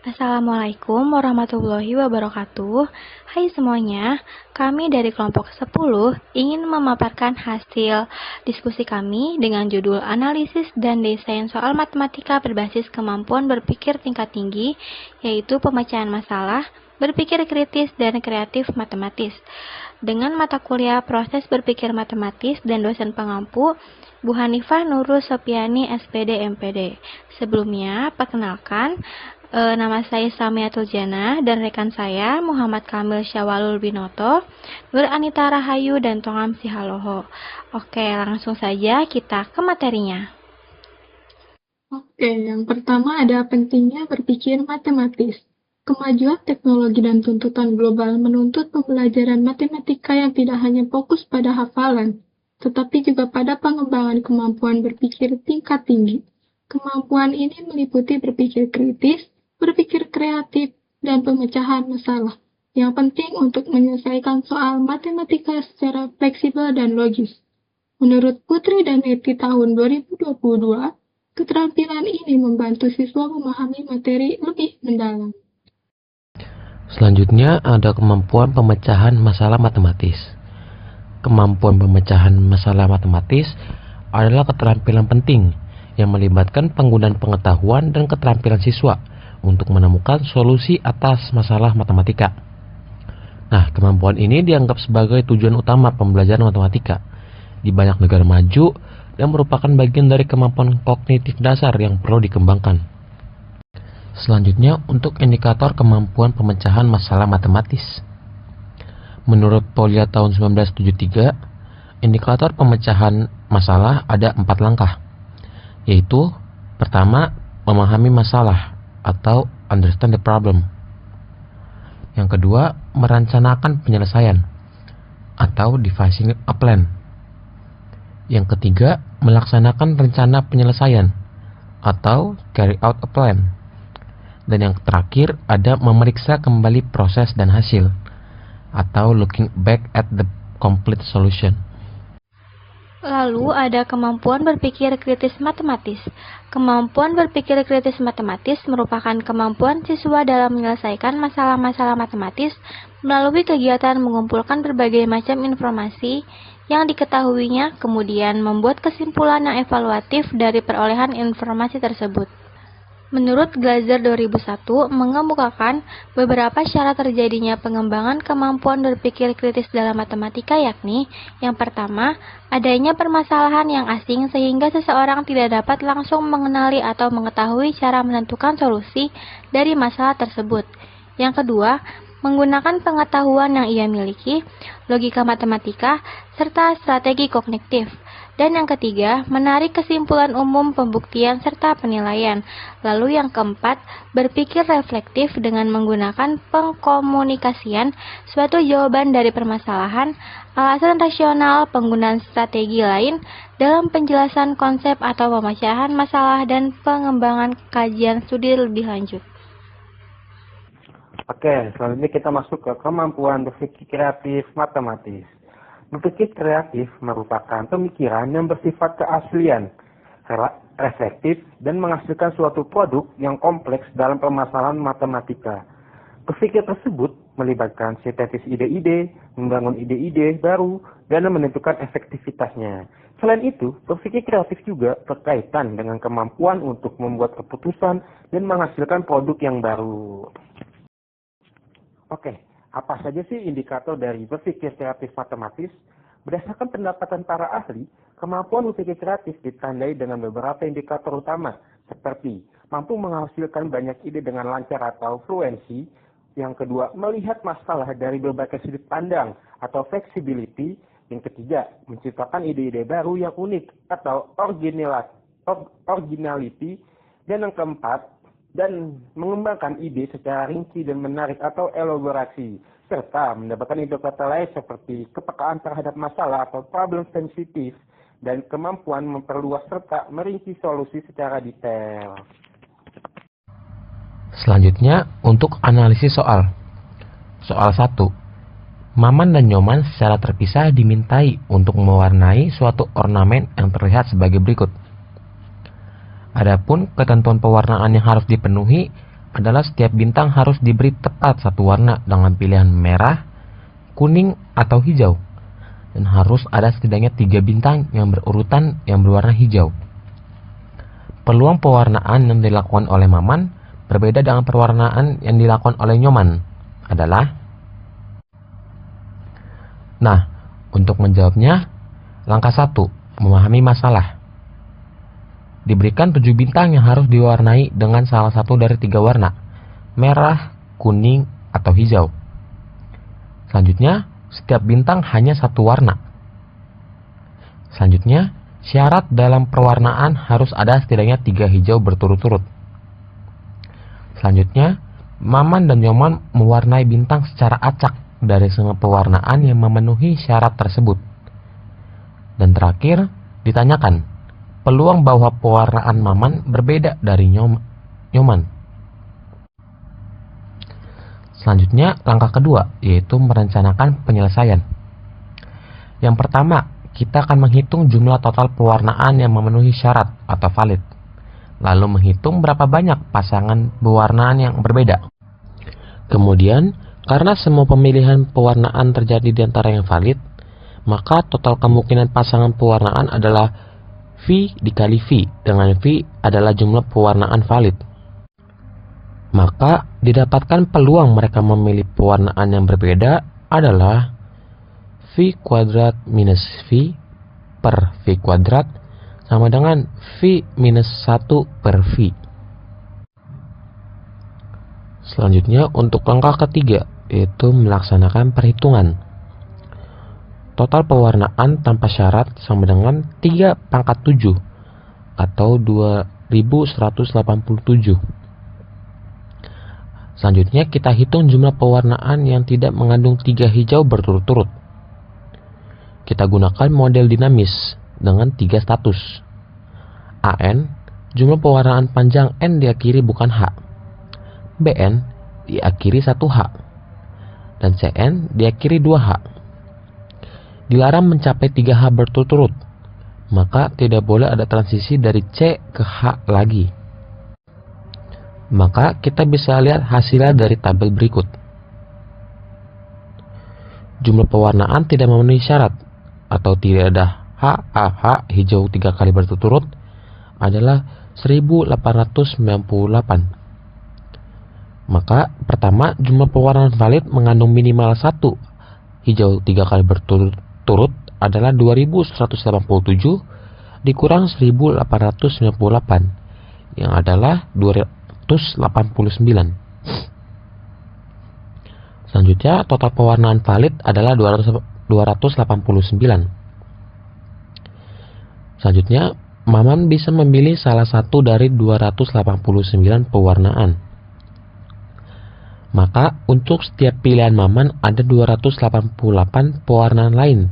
Assalamualaikum warahmatullahi wabarakatuh. Hai semuanya, kami dari kelompok 10 ingin memaparkan hasil diskusi kami dengan judul Analisis dan Desain Soal Matematika Berbasis Kemampuan Berpikir Tingkat Tinggi, yaitu pemecahan masalah, berpikir kritis, dan kreatif matematis. Dengan mata kuliah Proses Berpikir Matematis dan dosen pengampu, Bu Hanifah Nurul Sopiani, SPD, MPD. Sebelumnya, perkenalkan, nama saya Samiatul Jana dan rekan saya Muhammad Kamil Syawalul Binoto, Nur Anita Rahayu, dan Tongam Sihaloho. Oke, langsung saja kita ke materinya. Oke, yang pertama ada pentingnya berpikir matematis. Kemajuan teknologi dan tuntutan global menuntut pembelajaran matematika yang tidak hanya fokus pada hafalan, tetapi juga pada pengembangan kemampuan berpikir tingkat tinggi. Kemampuan ini meliputi berpikir kritis, berpikir kreatif, dan pemecahan masalah, yang penting untuk menyelesaikan soal matematika secara fleksibel dan logis. Menurut Putri dan Neti tahun 2022, keterampilan ini membantu siswa memahami materi lebih mendalam. Selanjutnya ada kemampuan pemecahan masalah matematis. Kemampuan pemecahan masalah matematis adalah keterampilan penting yang melibatkan penggunaan pengetahuan dan keterampilan siswa untuk menemukan solusi atas masalah matematika. Nah, kemampuan ini dianggap sebagai tujuan utama pembelajaran matematika di banyak negara maju dan merupakan bagian dari kemampuan kognitif dasar yang perlu dikembangkan. Selanjutnya, untuk indikator kemampuan pemecahan masalah matematis. Menurut Polya tahun 1973, indikator pemecahan masalah ada 4 langkah, yaitu pertama, memahami masalah atau understand the problem. Yang kedua, merencanakan penyelesaian atau devising a plan. Yang ketiga, melaksanakan rencana penyelesaian atau carry out a plan. Dan yang terakhir ada memeriksa kembali proses dan hasil atau looking back at the complete solution. Lalu ada kemampuan berpikir kritis matematis. Kemampuan berpikir kritis matematis merupakan kemampuan siswa dalam menyelesaikan masalah-masalah matematis melalui kegiatan mengumpulkan berbagai macam informasi yang diketahuinya, kemudian membuat kesimpulan yang evaluatif dari perolehan informasi tersebut. Menurut Glaser 2001 mengemukakan beberapa syarat terjadinya pengembangan kemampuan berpikir kritis dalam matematika, yakni yang pertama, adanya permasalahan yang asing sehingga seseorang tidak dapat langsung mengenali atau mengetahui cara menentukan solusi dari masalah tersebut. Yang kedua, menggunakan pengetahuan yang ia miliki, logika matematika, serta strategi kognitif. Dan yang ketiga, menarik kesimpulan umum, pembuktian, serta penilaian. Lalu yang keempat, berpikir reflektif dengan menggunakan pengkomunikasian suatu jawaban dari permasalahan, alasan rasional, penggunaan strategi lain dalam penjelasan konsep atau pemecahan masalah, dan pengembangan kajian studi lebih lanjut. Oke, selanjutnya kita masuk ke kemampuan berpikir kreatif matematis. Berpikir kreatif merupakan pemikiran yang bersifat keaslian, reflektif, dan menghasilkan suatu produk yang kompleks dalam permasalahan matematika. Berpikir tersebut melibatkan sintesis ide-ide, membangun ide-ide baru, dan menentukan efektivitasnya. Selain itu, berpikir kreatif juga berkaitan dengan kemampuan untuk membuat keputusan dan menghasilkan produk yang baru. Oke. Apa saja sih indikator dari berpikir kreatif matematis? Berdasarkan pendapatan para ahli, kemampuan berpikir kreatif ditandai dengan beberapa indikator utama, seperti mampu menghasilkan banyak ide dengan lancar atau fluensi. Yang kedua, melihat masalah dari berbagai sudut pandang atau flexibility. Yang ketiga, menciptakan ide-ide baru yang unik atau originality. Dan yang keempat, dan mengembangkan ide secara rinci dan menarik atau elaborasi, serta mendapatkan indikator lain seperti kepekaan terhadap masalah atau problem sensitif, dan kemampuan memperluas serta merinci solusi secara detail. Selanjutnya, untuk analisis soal. Soal 1. Maman dan Nyoman secara terpisah dimintai untuk mewarnai suatu ornamen yang terlihat sebagai berikut. Adapun ketentuan pewarnaan yang harus dipenuhi adalah setiap bintang harus diberi tepat satu warna dengan pilihan merah, kuning, atau hijau. Dan harus ada setidaknya 3 bintang yang berurutan yang berwarna hijau. Peluang pewarnaan yang dilakukan oleh Maman berbeda dengan pewarnaan yang dilakukan oleh Nyoman adalah. Nah, untuk menjawabnya, langkah 1, memahami masalah. Diberikan 7 bintang yang harus diwarnai dengan salah satu dari 3 warna, merah, kuning, atau hijau. Selanjutnya, setiap bintang hanya satu warna. Selanjutnya, syarat dalam perwarnaan harus ada setidaknya 3 hijau berturut-turut. Selanjutnya, Maman dan Nyoman mewarnai bintang secara acak dari semua pewarnaan yang memenuhi syarat tersebut. Dan terakhir, ditanyakan, peluang bahwa pewarnaan Maman berbeda dari Nyoman. Selanjutnya, langkah kedua, yaitu merencanakan penyelesaian. Yang pertama, kita akan menghitung jumlah total pewarnaan yang memenuhi syarat atau valid. Lalu menghitung berapa banyak pasangan pewarnaan yang berbeda. Kemudian, karena semua pemilihan pewarnaan terjadi di antara yang valid, maka total kemungkinan pasangan pewarnaan adalah V dikali V, dengan V adalah jumlah pewarnaan valid. Maka didapatkan peluang mereka memilih pewarnaan yang berbeda adalah V kuadrat minus V per V kuadrat sama dengan V minus 1 per V. Selanjutnya untuk langkah ketiga, yaitu melaksanakan perhitungan. Total pewarnaan tanpa syarat sama dengan 3 pangkat 7 atau 2187. Selanjutnya kita hitung jumlah pewarnaan yang tidak mengandung 3 hijau berturut-turut. Kita gunakan model dinamis dengan 3 status. AN, jumlah pewarnaan panjang N diakhiri bukan H. BN, diakhiri 1H. Dan CN, diakhiri 2H. Dilarang mencapai 3H berturut-turut, maka tidak boleh ada transisi dari C ke H lagi. Maka kita bisa lihat hasilnya dari tabel berikut. Jumlah pewarnaan tidak memenuhi syarat atau tidak ada HAH hijau 3 kali berturut-turut adalah 1898. Maka pertama, jumlah pewarnaan valid mengandung minimal 1 hijau 3 kali berturut-turut adalah 2187 dikurang 1898 yang adalah 289. Selanjutnya, total pewarnaan valid adalah 289. Selanjutnya, Maman bisa memilih salah satu dari 289 pewarnaan. Maka, untuk setiap pilihan Maman ada 288 pewarnaan lain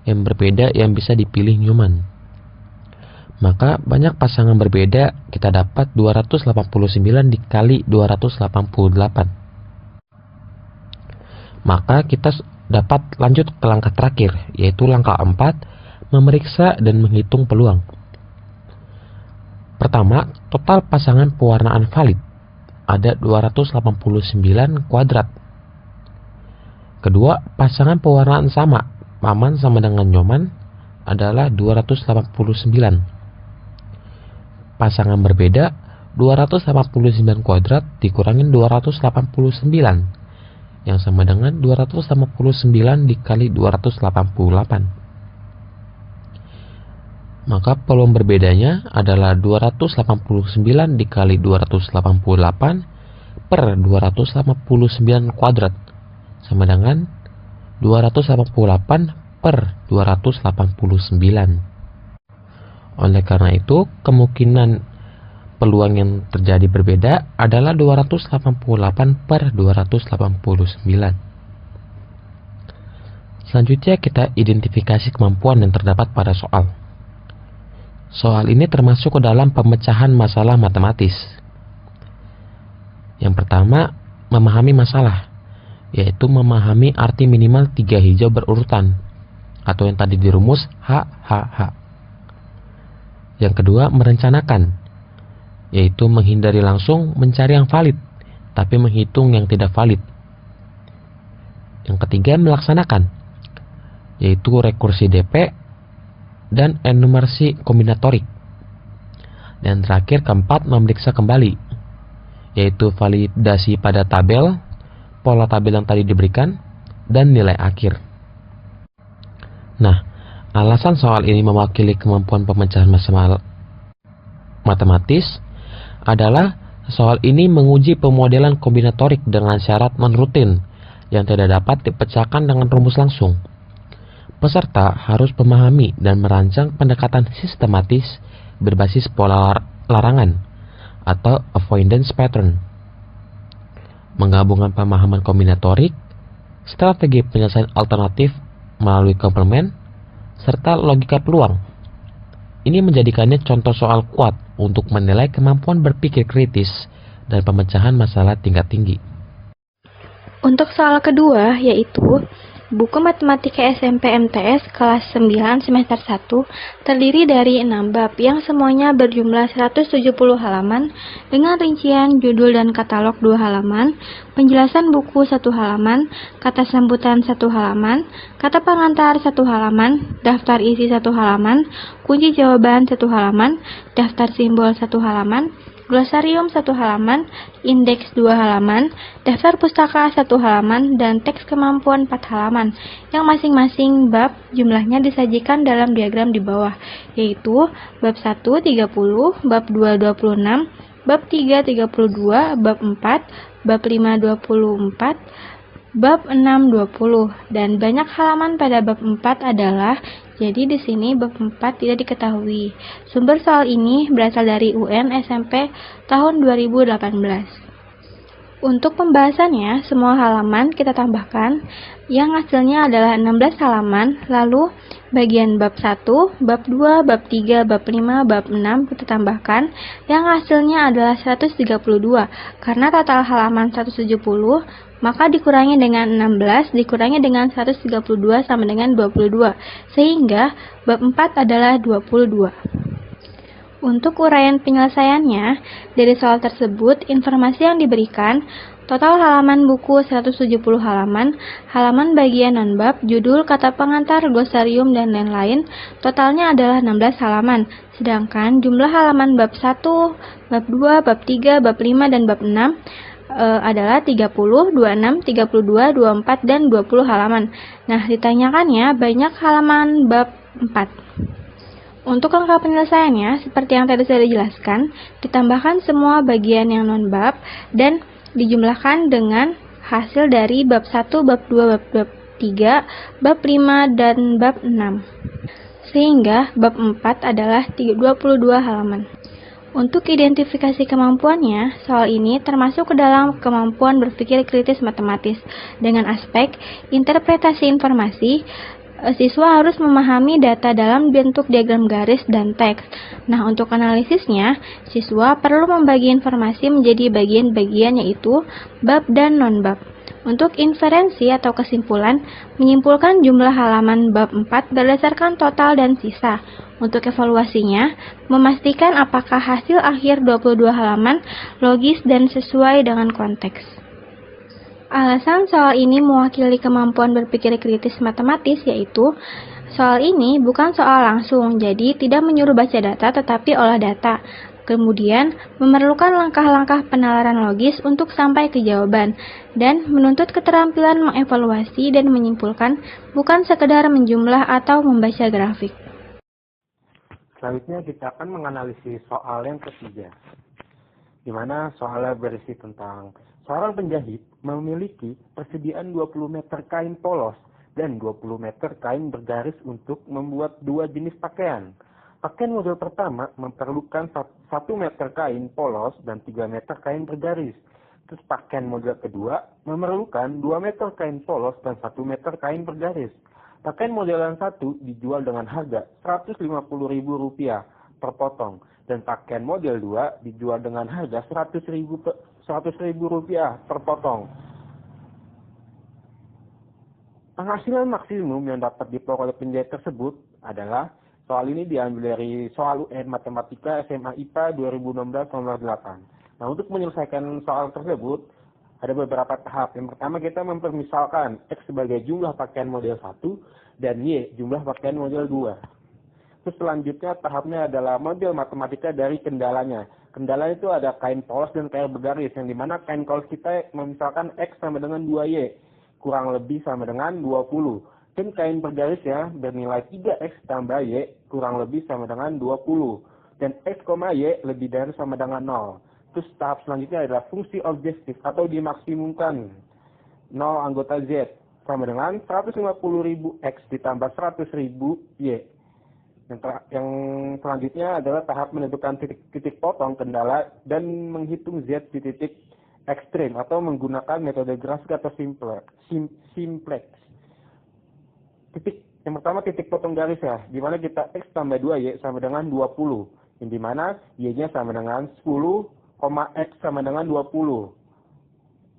yang berbeda yang bisa dipilih Nyoman. Maka banyak pasangan berbeda, kita dapat 289 dikali 288. Maka kita dapat lanjut ke langkah terakhir, yaitu langkah 4, memeriksa dan menghitung peluang. Pertama, total pasangan pewarnaan valid ada 289 kuadrat. Kedua, pasangan pewarnaan sama, Maman sama dengan Nyoman, adalah 289. Pasangan berbeda, 289 kuadrat dikurangin 289, yang sama dengan 289 dikali 288. Maka peluang berbedanya adalah 289 dikali 288 per 289 kuadrat, sama dengan 288 per 289. Oleh karena itu, kemungkinan peluang yang terjadi berbeda adalah 288 per 289. Selanjutnya kita identifikasi kemampuan yang terdapat pada soal. Soal ini termasuk ke dalam pemecahan masalah matematis. Yang pertama, memahami masalah, yaitu memahami arti minimal 3 hijau berurutan, atau yang tadi dirumus HHH. Yang kedua, merencanakan, yaitu menghindari langsung mencari yang valid, tapi menghitung yang tidak valid. Yang ketiga, melaksanakan, yaitu rekursi DP dan enumerasi kombinatorik. Dan terakhir, keempat, memeriksa kembali, yaitu validasi pada tabel, pola tabel yang tadi diberikan, dan nilai akhir. Nah, alasan soal ini mewakili kemampuan pemecahan masalah matematis adalah soal ini menguji pemodelan kombinatorik dengan syarat non-rutin yang tidak dapat dipecahkan dengan rumus langsung. Peserta harus memahami dan merancang pendekatan sistematis berbasis pola larangan atau avoidance pattern, menggabungkan pemahaman kombinatorik, strategi penyelesaian alternatif melalui komplement, serta logika peluang. Ini menjadikannya contoh soal kuat untuk menilai kemampuan berpikir kritis dan pemecahan masalah tingkat tinggi. Untuk soal kedua, yaitu buku Matematika SMP MTS kelas 9 semester 1 terdiri dari 6 bab yang semuanya berjumlah 170 halaman dengan rincian judul dan katalog 2 halaman, penjelasan buku 1 halaman, kata sambutan 1 halaman, kata pengantar 1 halaman, daftar isi 1 halaman, kunci jawaban 1 halaman, daftar simbol 1 halaman, glosarium 1 halaman, indeks 2 halaman, daftar pustaka 1 halaman, dan teks kemampuan 4 halaman, yang masing-masing bab jumlahnya disajikan dalam diagram di bawah, yaitu bab 1 30, bab 2 26, bab 3 32, bab 4, bab 5 24, bab 6 20, dan banyak halaman pada bab 4 adalah, jadi di sini bab 4 tidak diketahui. Sumber soal ini berasal dari UN SMP tahun 2018. Untuk pembahasannya, semua halaman kita tambahkan, yang hasilnya adalah 16 halaman, lalu bagian bab 1, bab 2, bab 3, bab 5, bab 6 kita tambahkan, yang hasilnya adalah 132, karena total halaman 170, maka dikurangi dengan 16, dikurangi dengan 132 sama dengan 22, sehingga bab 4 adalah 22. Untuk uraian penyelesaiannya, dari soal tersebut, informasi yang diberikan, total halaman buku 170 halaman, halaman bagian non-bab, judul, kata pengantar, glosarium, dan lain-lain, totalnya adalah 16 halaman, sedangkan jumlah halaman bab 1, bab 2, bab 3, bab 5, dan bab 6, adalah 30, 26, 32, 24, dan 20 halaman. Nah, ditanyakannya banyak halaman bab 4. Untuk angka penyelesaiannya, seperti yang tadi sudah dijelaskan, ditambahkan semua bagian yang non-bab dan dijumlahkan dengan hasil dari bab 1, bab 2, bab 3, bab 5, dan bab 6. Sehingga bab 4 adalah 22 halaman. Untuk identifikasi kemampuannya, soal ini termasuk ke dalam kemampuan berpikir kritis matematis. Dengan aspek interpretasi informasi, siswa harus memahami data dalam bentuk diagram garis dan teks. Nah, untuk analisisnya, siswa perlu membagi informasi menjadi bagian-bagian, yaitu bab dan non-bab. Untuk inferensi atau kesimpulan, menyimpulkan jumlah halaman bab 4 berdasarkan total dan sisa. Untuk evaluasinya, memastikan apakah hasil akhir 22 halaman logis dan sesuai dengan konteks. Alasan soal ini mewakili kemampuan berpikir kritis matematis, yaitu soal ini bukan soal langsung, jadi tidak menyuruh baca data tetapi olah data. Kemudian, memerlukan langkah-langkah penalaran logis untuk sampai ke jawaban, dan menuntut keterampilan mengevaluasi dan menyimpulkan, bukan sekedar menjumlah atau membaca grafik. Selanjutnya kita akan menganalisis soal yang ketiga, di mana soalnya berisi tentang seorang penjahit memiliki persediaan 20 meter kain polos dan 20 meter kain bergaris untuk membuat dua jenis pakaian. Pakaian model pertama memerlukan 1 meter kain polos dan 3 meter kain bergaris. Terus pakaian model kedua memerlukan 2 meter kain polos dan 1 meter kain bergaris. Pakaian model yang satu dijual dengan harga Rp150.000 per potong, dan pakaian model 2 dijual dengan harga Rp100.000 per potong. Penghasilan maksimum yang dapat diperoleh oleh penjahit tersebut adalah, soal ini diambil dari soal UN Matematika SMA IPA 2016 nomor 8. Nah, untuk menyelesaikan soal tersebut, ada beberapa tahap. Yang pertama kita mempermisalkan X sebagai jumlah pakaian model 1 dan Y jumlah pakaian model 2. Terus selanjutnya tahapnya adalah model matematika dari kendalanya. Kendala itu ada kain polos dan kain bergaris, yang dimana kain polos kita memisalkan X sama dengan 2Y, kurang lebih sama dengan 20. Dan kain bergaris ya bernilai 3X tambah Y, kurang lebih sama dengan 20. Dan X, Y lebih dari sama dengan 0. Terus tahap selanjutnya adalah fungsi objektif atau dimaksimumkan. 0 anggota Z sama dengan 150.000 X ditambah 100.000 Y. Yang selanjutnya adalah tahap menentukan titik potong kendala dan menghitung Z di titik ekstrim atau menggunakan metode grafik atau simplex. Yang pertama titik potong garis ya, di mana kita X tambah 2Y sama dengan 20, yang dimana Y-nya sama dengan 10, X sama dengan 20.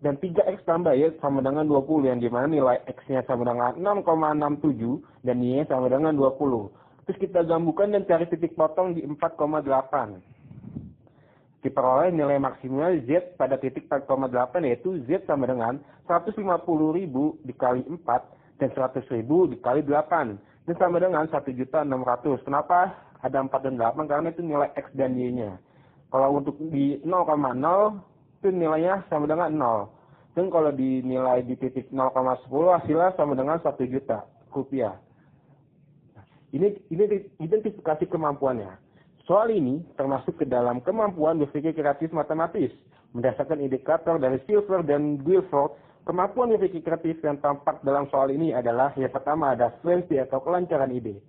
Dan 3X tambah Y sama dengan 20, yang dimana nilai X-nya sama dengan 6,67 dan Y-nya sama dengan 20. Terus kita gabungkan dan cari titik potong di 4,8. Diperoleh nilai maksimal Z pada titik 4,8 yaitu Z sama dengan 150.000 dikali 4 dan 100.000 dikali 8. Dan sama dengan 1.600.000. Kenapa ada 4 dan 8? Karena itu nilai X dan Y-nya. Kalau untuk di 0,0 itu nilainya sama dengan 0. Dan kalau dinilai di titik 0,10 hasilnya sama dengan 1 juta rupiah. Ini identifikasi kemampuannya. Soal ini termasuk ke dalam kemampuan berpikir kreatif matematis. Berdasarkan indikator dari Silver dan Guilford, kemampuan berpikir kreatif yang tampak dalam soal ini adalah yang pertama ada fluency atau kelancaran ide.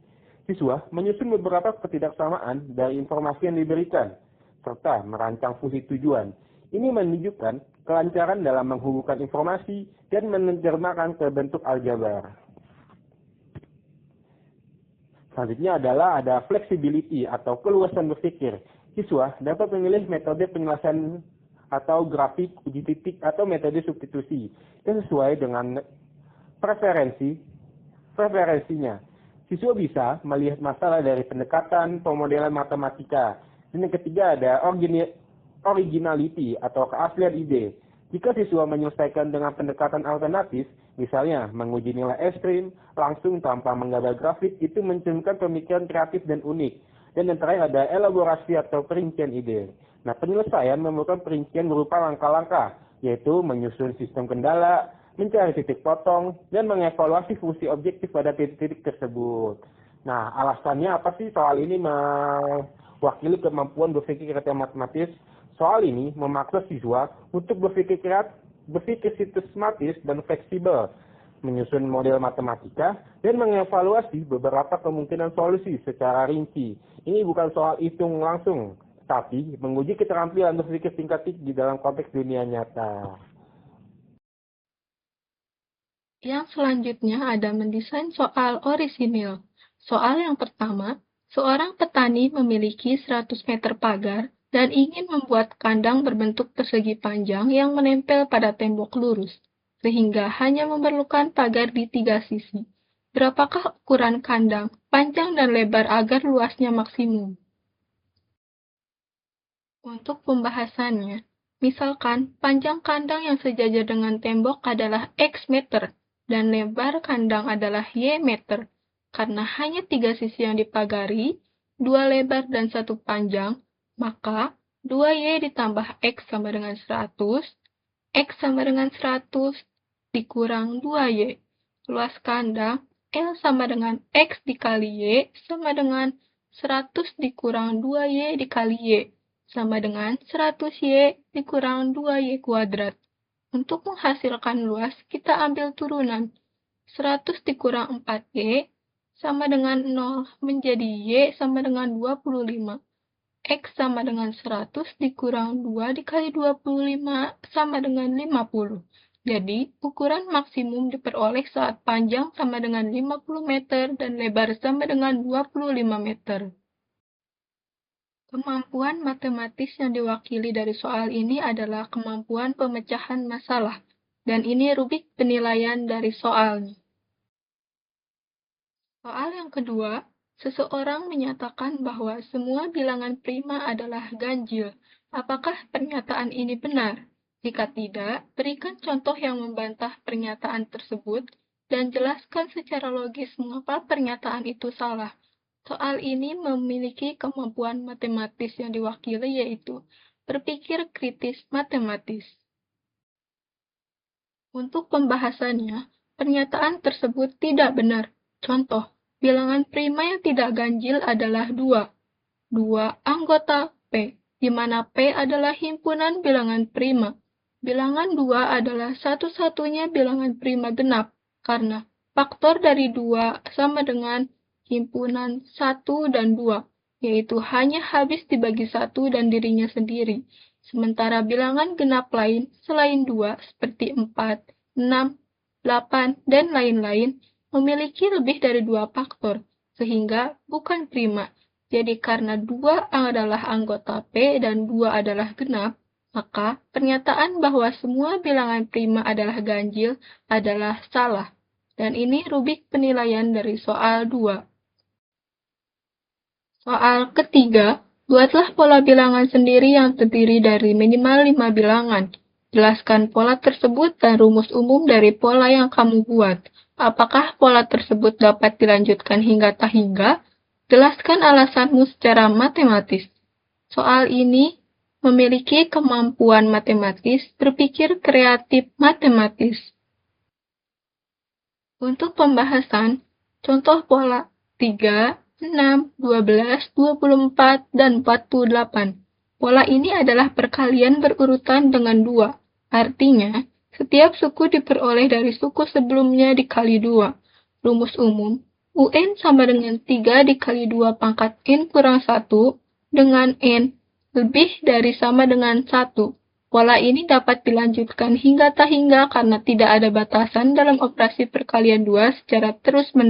Siswa menyusun beberapa ketidaksamaan dari informasi yang diberikan, serta merancang fungsi tujuan. Ini menunjukkan kelancaran dalam menghubungkan informasi dan menerjemahkan ke bentuk aljabar. Selanjutnya adalah ada flexibility atau keluasan berpikir. Siswa dapat memilih metode penyelesaian atau grafik, uji titik, atau metode substitusi yang sesuai dengan preferensinya. Siswa bisa melihat masalah dari pendekatan pemodelan matematika. Dan yang ketiga ada originality atau keaslian ide. Jika siswa menyelesaikan dengan pendekatan alternatif, misalnya menguji nilai ekstrim langsung tanpa menggambar grafik, itu mencerminkan pemikiran kreatif dan unik. Dan yang terakhir ada elaborasi atau perincian ide. Nah, penyelesaian memerlukan perincian berupa langkah-langkah, yaitu menyusun sistem kendala, mencari titik potong, dan mengevaluasi fungsi objektif pada titik-titik tersebut. Nah, alasannya apa sih soal ini mewakili kemampuan berpikir kreatif matematis? Soal ini memaksa siswa untuk berpikir sistematis dan fleksibel, menyusun model matematika, dan mengevaluasi beberapa kemungkinan solusi secara rinci. Ini bukan soal hitung langsung, tapi menguji keterampilan berpikir tingkat tinggi di dalam konteks dunia nyata. Yang selanjutnya ada mendesain soal orisinil. Soal yang pertama, seorang petani memiliki 100 meter pagar dan ingin membuat kandang berbentuk persegi panjang yang menempel pada tembok lurus, sehingga hanya memerlukan pagar di 3 sisi. Berapakah ukuran kandang, panjang dan lebar agar luasnya maksimum? Untuk pembahasannya, misalkan panjang kandang yang sejajar dengan tembok adalah X meter, dan lebar kandang adalah Y meter. Karena hanya 3 sisi yang dipagari, 2 lebar dan 1 panjang, maka 2Y ditambah X sama dengan 100, X sama dengan 100 dikurang 2Y. Luas kandang L sama dengan X dikali Y sama dengan 100 dikurang 2Y dikali Y, sama dengan 100Y dikurang 2Y kuadrat. Untuk menghasilkan luas, kita ambil turunan. 100 dikurang 4Y sama dengan 0, menjadi Y sama dengan 25. X sama dengan 100 dikurang 2 dikali 25 sama dengan 50. Jadi, ukuran maksimum diperoleh saat panjang sama dengan 50 meter dan lebar sama dengan 25 meter. Kemampuan matematis yang diwakili dari soal ini adalah kemampuan pemecahan masalah, dan ini rubrik penilaian dari soalnya. Soal yang kedua, seseorang menyatakan bahwa semua bilangan prima adalah ganjil. Apakah pernyataan ini benar? Jika tidak, berikan contoh yang membantah pernyataan tersebut dan jelaskan secara logis mengapa pernyataan itu salah. Soal ini memiliki kemampuan matematis yang diwakili, yaitu berpikir kritis matematis. Untuk pembahasannya, pernyataan tersebut tidak benar. Contoh, bilangan prima yang tidak ganjil adalah 2. 2 anggota P, di mana P adalah himpunan bilangan prima. Bilangan 2 adalah satu-satunya bilangan prima genap, karena faktor dari 2 sama dengan himpunan 1 dan 2, yaitu hanya habis dibagi 1 dan dirinya sendiri. Sementara bilangan genap lain selain 2 seperti 4, 6, 8, dan lain-lain memiliki lebih dari 2 faktor, sehingga bukan prima. Jadi karena 2 adalah anggota P dan 2 adalah genap, maka pernyataan bahwa semua bilangan prima adalah ganjil adalah salah. Dan ini rubrik penilaian dari soal 2. Soal ketiga, buatlah pola bilangan sendiri yang terdiri dari minimal 5 bilangan. Jelaskan pola tersebut dan rumus umum dari pola yang kamu buat. Apakah pola tersebut dapat dilanjutkan hingga tak hingga? Jelaskan alasanmu secara matematis. Soal ini memiliki kemampuan matematis, berpikir kreatif matematis. Untuk pembahasan, contoh pola 3, 6, 12, 24, dan 48. Pola ini adalah perkalian berurutan dengan 2. Artinya, setiap suku diperoleh dari suku sebelumnya dikali 2. Rumus umum, UN sama dengan 3 dikali 2 pangkat N kurang 1 dengan N lebih dari sama dengan 1. Pola ini dapat dilanjutkan hingga tak hingga karena tidak ada batasan dalam operasi perkalian 2 secara terus-menerus.